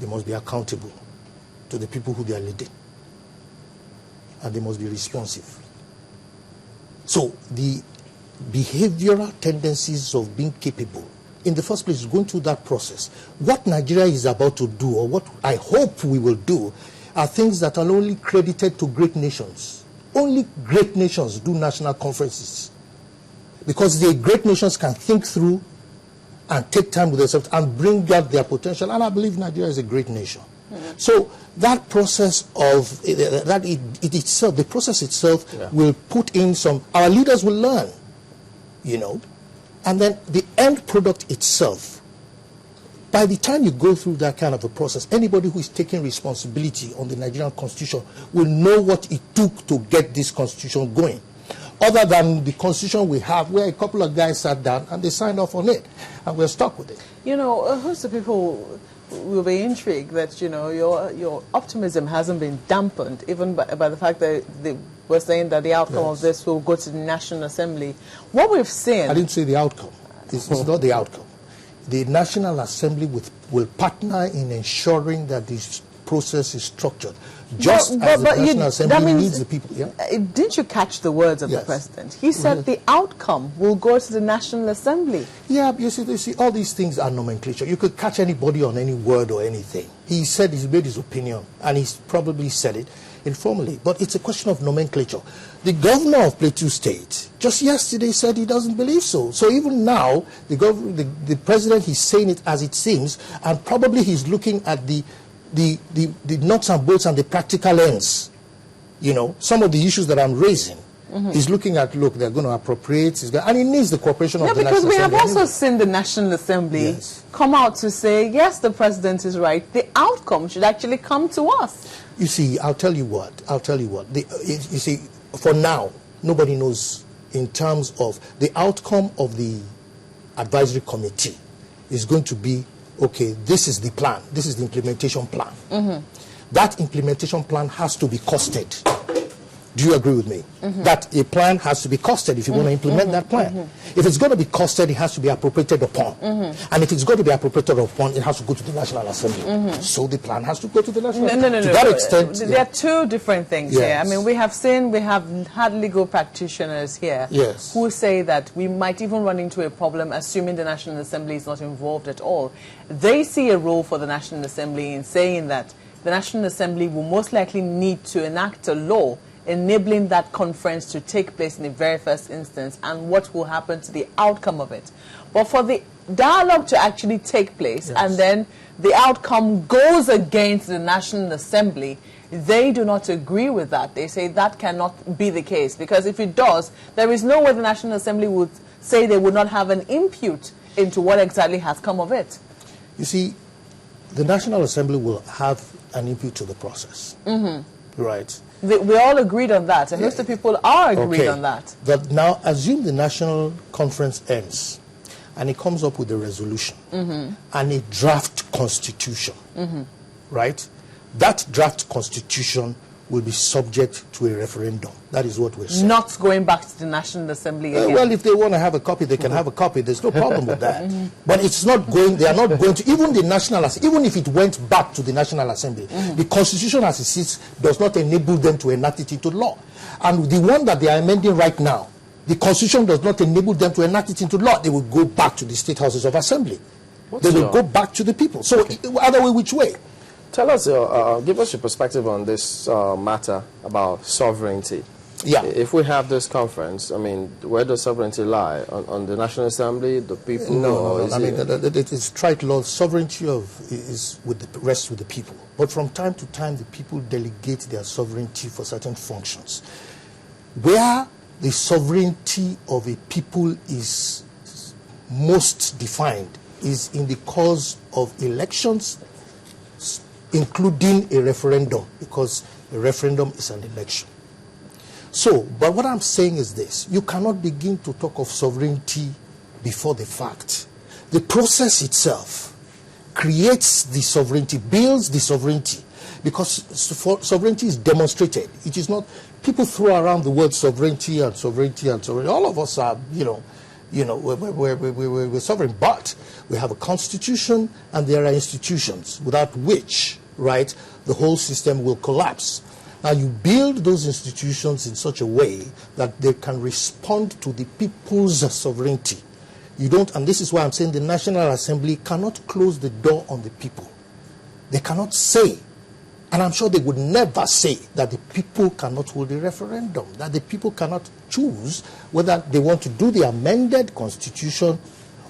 they must be accountable to the people who they are leading. And they must be responsive. So the behavioral tendencies of being capable, in the first place, is going through that process. What Nigeria is about to do, or what I hope we will do, are things that are only credited to great nations. Only great nations do national conferences. Because the great nations can think through and take time with themselves and bring out their potential. And I believe Nigeria is a great nation. Mm-hmm. So that process of itself, the process itself will put in some, our leaders will learn, you know, and then the end product itself, by the time you go through that kind of a process, anybody who is taking responsibility on the Nigerian Constitution will know what it took to get this Constitution going. Other than the Constitution we have, where a couple of guys sat down and they signed off on it, and we're stuck with it. You know, who's the people will be intrigued that, you know, your optimism hasn't been dampened, even by the fact that they were saying that the outcome of this will go to the National Assembly. What we've seen... I didn't say the outcome. It's not the outcome. The National Assembly will partner in ensuring that this process is structured. Just as the National Assembly needs the people. Yeah? Didn't you catch the words of the President? He said the outcome will go to the National Assembly. Yeah, you see, all these things are nomenclature. You could catch anybody on any word or anything. He said, he's made his opinion, and he's probably said it informally. But it's a question of nomenclature. The governor of Plateau State just yesterday said he doesn't believe so. So even now, the president, he's saying it as it seems, and probably he's looking at the nuts and bolts and the practical ends. You know, some of the issues that I'm raising. He's looking at, look, they're going to appropriate, and he needs the cooperation of the National Assembly. Yeah, because we have also seen the National Assembly come out to say, yes, the president is right, the outcome should actually come to us. You see, I'll tell you what. You see, for now, nobody knows in terms of the outcome of the advisory committee is going to be, okay, this is the plan, this is the implementation plan. That implementation plan has to be costed. Do you agree with me? That a plan has to be costed if you want to implement that plan. If it's going to be costed, it has to be appropriated upon. And if it's going to be appropriated upon, it has to go to the National Assembly. So the plan has to go to the National Assembly. To that extent, there are two different things here. I mean, we have had legal practitioners here who say that we might even run into a problem assuming the National Assembly is not involved at all. They see a role for the National Assembly in saying that the National Assembly will most likely need to enact a law enabling that conference to take place in the very first instance and what will happen to the outcome of it. But for the dialogue to actually take place and then the outcome goes against the National Assembly, they do not agree with that. They say that cannot be the case, because if it does, there is no way the National Assembly would say they would not have an input into what exactly has come of it. You see, the National Assembly will have an input to the process. Right. We all agreed on that, and most of the people are agreed on that. But now, assume the national conference ends, and it comes up with a resolution and a draft constitution, right? That draft constitution will be subject to a referendum. That is what we're saying. Not going back to the National Assembly again. Well, if they want to have a copy, they can have a copy. There's no problem with that. But it's not going, they are not going to, even the National Assembly, even if it went back to the National Assembly, the Constitution as it sits does not enable them to enact it into law. And the one that they are amending right now, the Constitution does not enable them to enact it into law. They will go back to the State Houses of Assembly. They will go back to the people. So either way, which way? Tell us, give us your perspective on this matter about sovereignty. Yeah. If we have this conference, I mean, where does sovereignty lie? On the National Assembly, the people? No. I mean, it's trite law. Sovereignty rests with the people. But from time to time, the people delegate their sovereignty for certain functions. Where the sovereignty of a people is most defined is in the cause of elections, including a referendum, because a referendum is an election. So, but what I'm saying is this: you cannot begin to talk of sovereignty before the fact. The process itself creates the sovereignty, builds the sovereignty, because sovereignty is demonstrated. It is not, people throw around the word sovereignty and sovereignty and sovereignty. All of us are, you know, You know, we're sovereign, but we have a constitution and there are institutions without which, right, the whole system will collapse. Now you build those institutions in such a way that they can respond to the people's sovereignty. You don't, and this is why I'm saying the National Assembly cannot close the door on the people. They cannot say, and I'm sure they would never say, that the people cannot hold a referendum, that the people cannot choose whether they want to do the amended constitution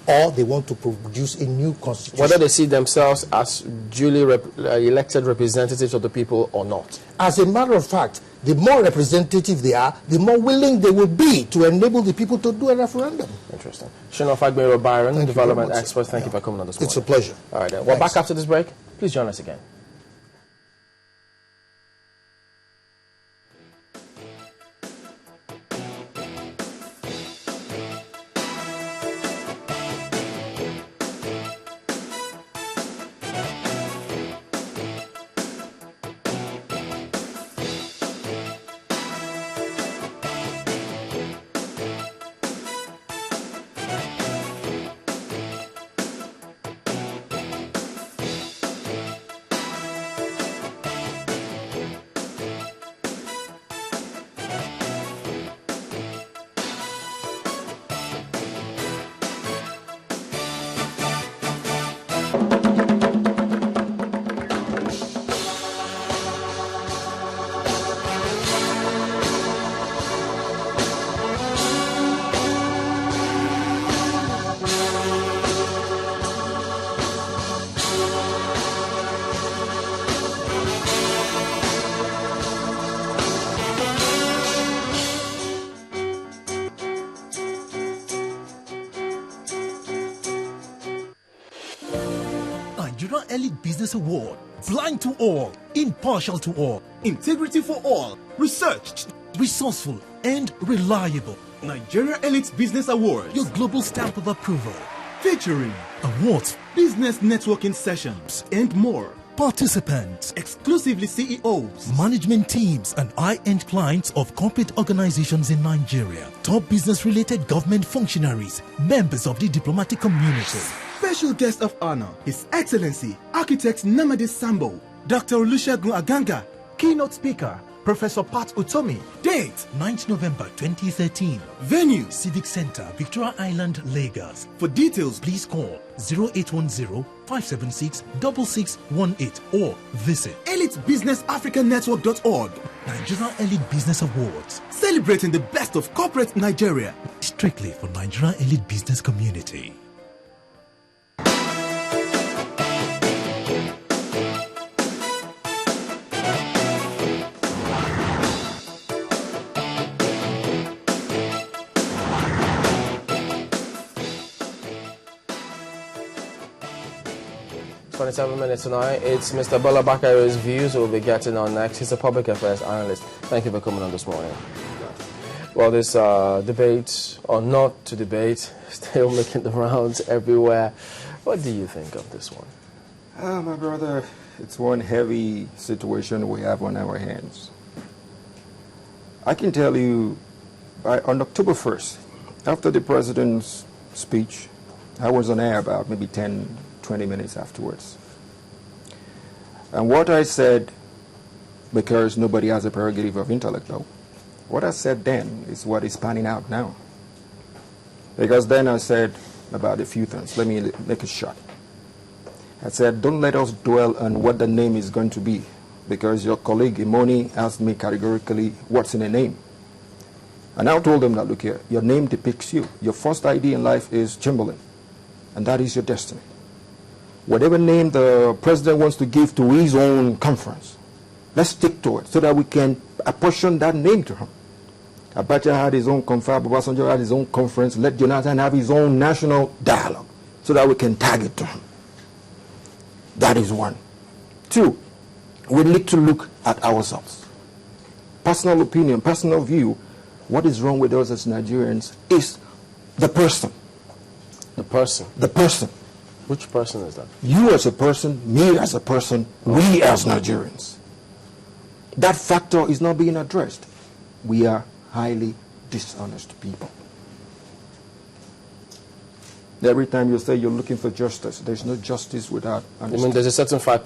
or they want to produce a new constitution. Whether they see themselves as duly elected representatives of the people or not. As a matter of fact, the more representative they are, the more willing they will be to enable the people to do a referendum. Interesting. Fagbenro-byron, development expert, thank you for coming on this morning. It's a pleasure. All right, then. We're back after this break. Please join us again. Nigeria Elite Business Award. Blind to all, impartial to all, integrity for all, researched, resourceful, and reliable. Nigeria Elite Business Award. Your global stamp of approval. Featuring awards, business networking sessions, and more. Participants, exclusively CEOs, management teams, and high-end clients of corporate organizations in Nigeria. Top business-related government functionaries, members of the diplomatic community. Special guest of honor, His Excellency, Architect Namadi Sambo, Dr. Olusegun Aganga, keynote speaker, Professor Pat Utomi. Date, 9th November 2013. Venue, Civic Center, Victoria Island, Lagos. For details, please call 0810-576-6618 or visit elitebusinessafricanetwork.org. Nigeria Elite Business Awards. Celebrating the best of corporate Nigeria. Strictly for Nigeria Elite Business Community. Minutes tonight. It's Mr. Bola Bakare's views we'll be getting on next. He's a public affairs analyst. Thank you for coming on this morning. Well, this debate, or not to debate, still making the rounds everywhere. What do you think of this one? My brother, it's one heavy situation we have on our hands. I can tell you, on October 1st, after the president's speech, I was on air about maybe 10, 20 minutes afterwards. And what I said, because nobody has a prerogative of intellect though, what I said then is what is panning out now. Because then I said about a few things. Let me make it short. I said, don't let us dwell on what the name is going to be, because your colleague Imoni asked me categorically, what's in a name? And I told him that, look here, your name depicts you. Your first ID in life is Chamberlain, and that is your destiny. Whatever name the president wants to give to his own conference, let's stick to it so that we can apportion that name to him. Abacha had his own conference, Obasanjo had his own conference, let Jonathan have his own national dialogue so that we can tag it to him. That is one. Two, we need to look at ourselves. Personal opinion, personal view, what is wrong with us as Nigerians is the person. The person? The person. Which person is that? You as a person, me as a person, we as Nigerians. That factor is not being addressed. We are highly dishonest people. Every time you say you're looking for justice, there's no justice without understanding. I mean, there's a certain 5%.